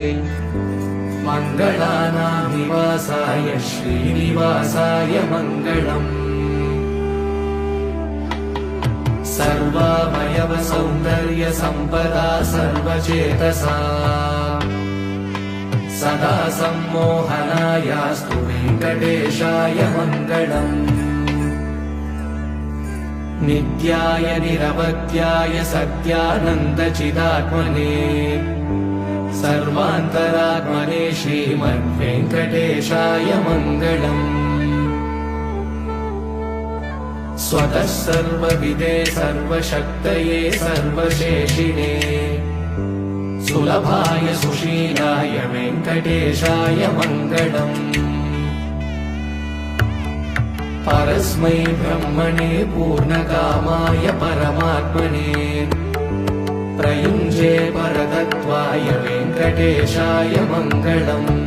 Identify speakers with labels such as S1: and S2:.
S1: मङ्गलानामिवासाय श्रीनिवासाय मङ्गलम्। सर्वावयव सौन्दर्य सम्पदा सर्वचेतसा सदा सम्मोहनायास्तु वेङ्कटेशाय मङ्गलम्। नित्याय निरवध्याय सत्यानन्दचिदात्मने सर्वान्तरात्मने श्रीमद्वेङ्कटेशाय मङ्गलम्। स्वतः सर्वविदे सर्वशक्तये सर्वशेषिणे सुलभाय सुशीलाय वेङ्कटेशाय मङ्गलम्। परस्मै ब्रह्मणे पूर्णकामाय परमात्मने प्रयुञ्जे परतत्त्वाय वेङ्कटेशाय मङ्गलम्।